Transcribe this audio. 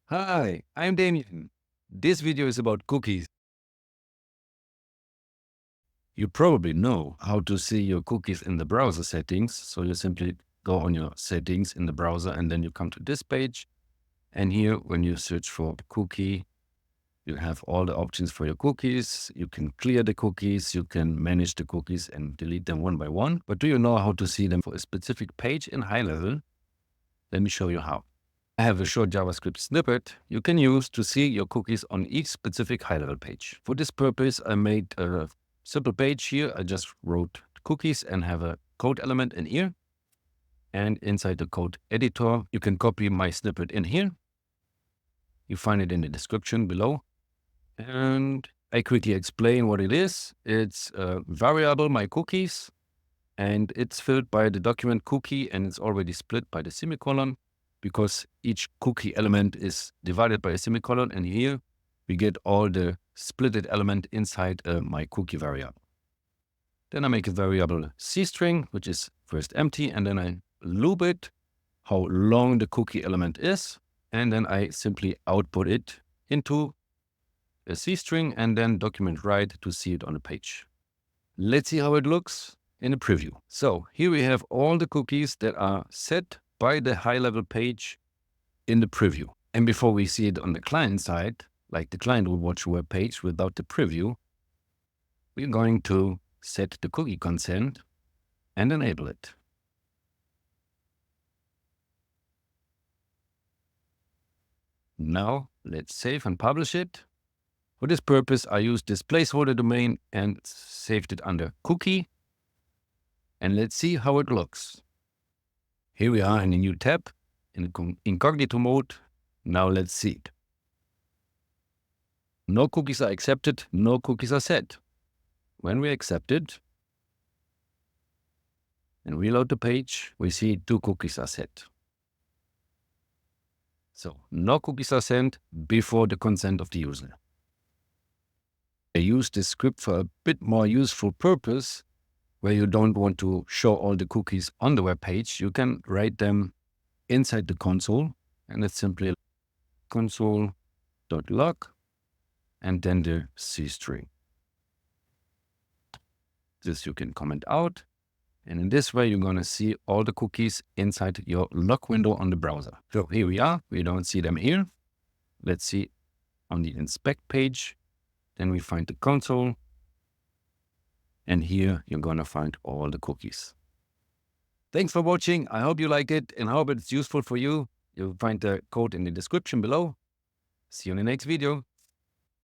Hi, I'm Damien. This video is about cookies. You probably know how to see your cookies in the browser settings. So you simply go on your settings in the browser and then you come to this page. And here, when you search for cookie, you have all the options for your cookies. You can clear the cookies, you can manage the cookies and delete them one by one. But do you know how to see them for a specific page in HighLevel? Let me show you how. I have a short JavaScript snippet you can use to see your cookies on each specific HighLevel page. For this purpose, I made a simple page here. I just wrote cookies and have a code element in here. And inside the code editor, you can copy my snippet in here. You find it in the description below. And I quickly explain what it is. It's a variable, my cookies, and it's filled by the document cookie, and it's already split by the semicolon, because each cookie element is divided by a semicolon, and here we get all the splitted element inside my cookie variable. Then I make a variable cstring, which is first empty, and then I loop it, how long the cookie element is, and then I simply output it into a cstring and then document write to see it on the page. Let's see how it looks in a preview. So here we have all the cookies that are set by the HighLevel page in the preview. And before we see it on the client side, like the client will watch a web page without the preview, we're going to set the cookie consent and enable it. Now let's save and publish it. For this purpose, I used this placeholder domain and saved it under cookie. And let's see how it looks. Here we are in a new tab in incognito mode. Now let's see it. No cookies are accepted, no cookies are set. When we accept it and reload the page, we see 2 cookies are set. So no cookies are sent before the consent of the user. I use this script for a bit more useful purpose, where you don't want to show all the cookies on the web page. You can write them inside the console, and it's simply console.log and then the cstring. This you can comment out. And in this way, you're going to see all the cookies inside your log window on the browser. So here we are. We don't see them here. Let's see on the inspect page. Then we find the console. And here you're going to find all the cookies. Thanks for watching. I hope you like it and I hope it's useful for you. You'll find the code in the description below. See you in the next video.